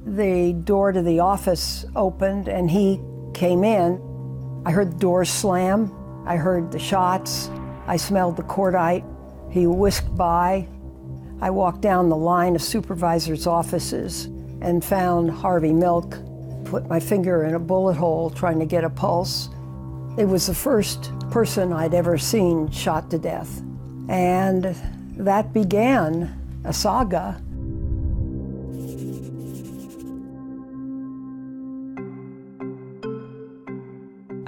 The door to the office opened and he came in. I heard the door slam. I heard the shots. I smelled the cordite. He whisked by. I walked down the line of supervisors' offices and found Harvey Milk, put my finger in a bullet hole trying to get a pulse. It was the first person I'd ever seen shot to death. And that began a saga.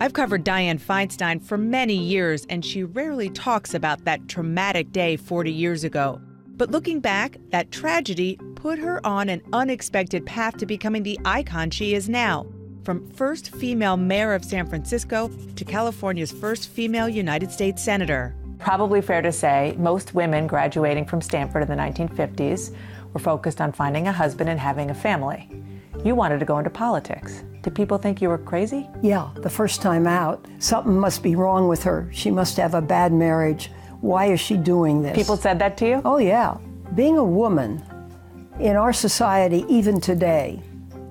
I've covered Dianne Feinstein for many years, and she rarely talks about that traumatic day 40 years ago. But looking back, that tragedy put her on an unexpected path to becoming the icon she is now. From first female mayor of San Francisco to California's first female United States senator. Probably fair to say most women graduating from Stanford in the 1950s were focused on finding a husband and having a family. You wanted to go into politics. Did people think you were crazy? Yeah, the first time out. Something must be wrong with her. She must have a bad marriage. Why is she doing this? People said that to you? Oh, yeah. Being a woman in our society, even today,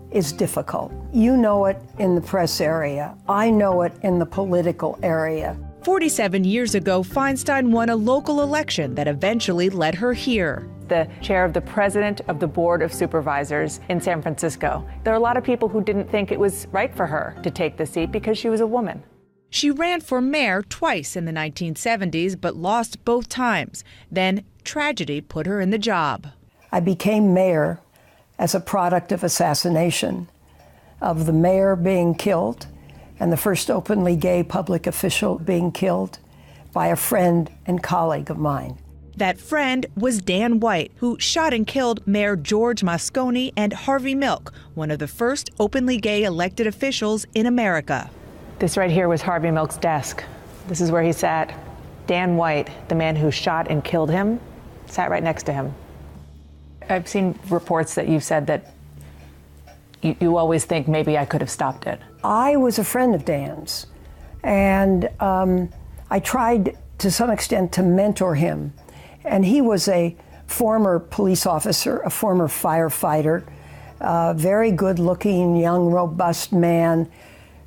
is difficult. You know it in the press area. I know it in the political area. 47 years ago, Feinstein won a local election that eventually led her here. The chair of the president of the Board of Supervisors in San Francisco. There are a lot of people who didn't think it was right for her to take the seat because she was a woman. She ran for mayor twice in the 1970s, but lost both times. Then tragedy put her in the job. I became mayor as a product of assassination, of the mayor being killed and the first openly gay public official being killed by a friend and colleague of mine. That friend was Dan White, who shot and killed Mayor George Moscone and Harvey Milk, one of the first openly gay elected officials in America. This right here was Harvey Milk's desk. This is where he sat. Dan White, the man who shot and killed him, sat right next to him. I've seen reports that you've said that you always think maybe I could have stopped it. I was a friend of Dan's, and I tried to some extent to mentor him. And he was a former police officer, a former firefighter, a very good-looking, young, robust man.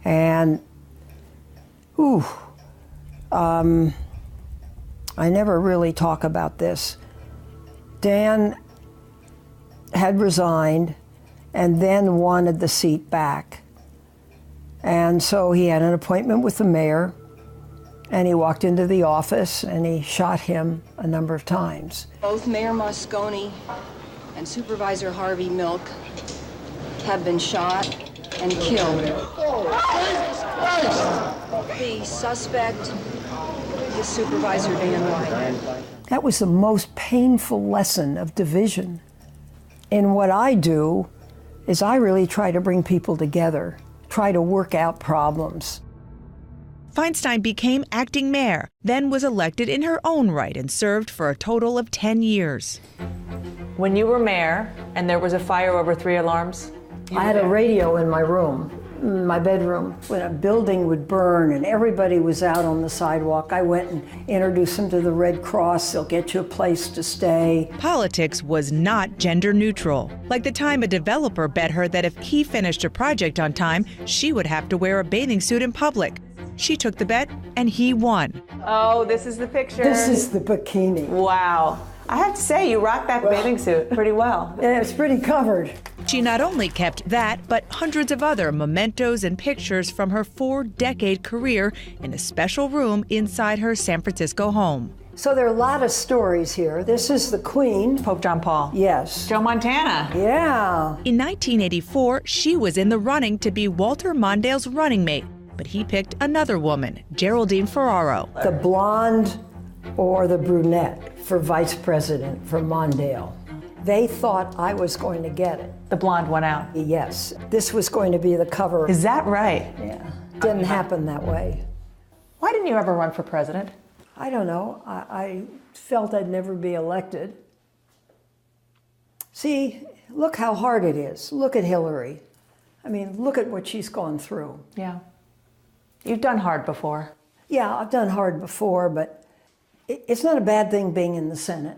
And, I never really talk about this. Dan had resigned and then wanted the seat back. And so he had an appointment with the mayor, and he walked into the office and he shot him a number of times. Both Mayor Moscone and Supervisor Harvey Milk have been shot and killed. The suspect is Supervisor Dan White. That was the most painful lesson of division. And what I do is I really try to bring people together, try to work out problems. Feinstein became acting mayor, then was elected in her own right and served for a total of 10 years. When you were mayor and there was a fire over 3 alarms? I had a radio in my room, in my bedroom. When a building would burn and everybody was out on the sidewalk, I went and introduced them to the Red Cross. They'll get you a place to stay. Politics was not gender neutral. Like the time a developer bet her that if he finished a project on time, she would have to wear a bathing suit in public. She took the bet, and he won. Oh, this is the picture. This is the bikini. Wow. I have to say, you rocked that bathing suit pretty well. Yeah, it's pretty covered. She not only kept that, but hundreds of other mementos and pictures from her 4-decade career in a special room inside her San Francisco home. So there are a lot of stories here. This is the Queen. Pope John Paul. Yes. Joe Montana. Yeah. In 1984, she was in the running to be Walter Mondale's running mate. But he picked another woman, Geraldine Ferraro. The blonde or the brunette for vice president for Mondale. They thought I was going to get it. The blonde went out. Yes. This was going to be the cover. Is that right? Yeah. Didn't happen that way. Why didn't you ever run for president? I don't know. I felt I'd never be elected. See, look how hard it is. Look at Hillary. I mean, look at what she's gone through. Yeah. You've done hard before. Yeah, I've done hard before, but it's not a bad thing being in the Senate.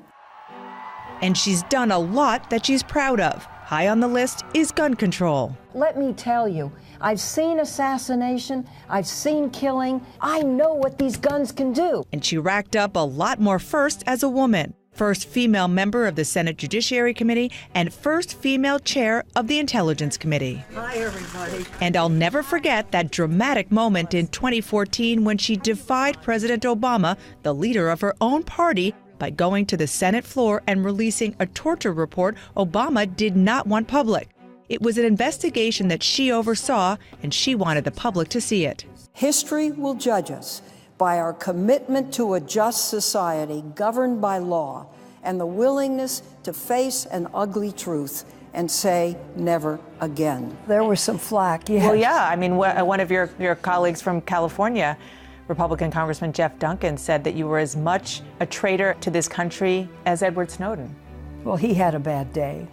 And she's done a lot that she's proud of. High on the list is gun control. Let me tell you, I've seen assassination, I've seen killing, I know what these guns can do. And she racked up a lot more firsts as a woman. First female member of the Senate Judiciary Committee and first female chair of the Intelligence Committee. Hi, everybody. And I'll never forget that dramatic moment in 2014 when she defied President Obama, the leader of her own party, by going to the Senate floor and releasing a torture report Obama did not want public. It was an investigation that she oversaw, and she wanted the public to see it. History will judge us by our commitment to a just society governed by law and the willingness to face an ugly truth and say never again. There was some flack, yes. Well, yeah, I mean, one of your colleagues from California, Republican Congressman Jeff Duncan, said that you were as much a traitor to this country as Edward Snowden. Well, he had a bad day.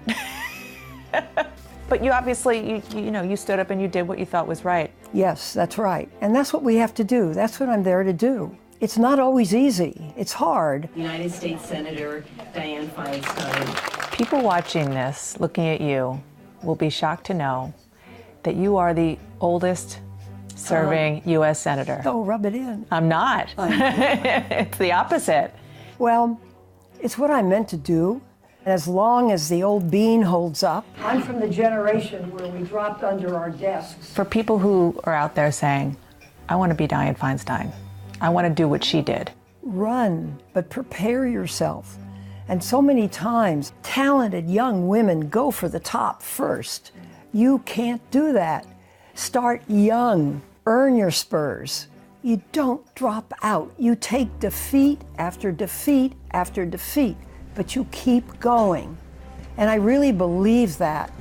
But you obviously, you stood up and you did what you thought was right. Yes, that's right. And that's what we have to do. That's what I'm there to do. It's not always easy. It's hard. United States Senator Dianne Feinstein. People watching this, looking at you, will be shocked to know that you are the oldest serving U.S. Senator. Don't rub it in. I'm not. It's the opposite. Well, it's what I meant to do. As long as the old bean holds up. I'm from the generation where we dropped under our desks. For people who are out there saying, I want to be Dianne Feinstein, I want to do what she did. Run, but prepare yourself. And so many times, talented young women go for the top first. You can't do that. Start young, earn your spurs. You don't drop out. You take defeat after defeat after defeat, but you keep going. And I really believe that.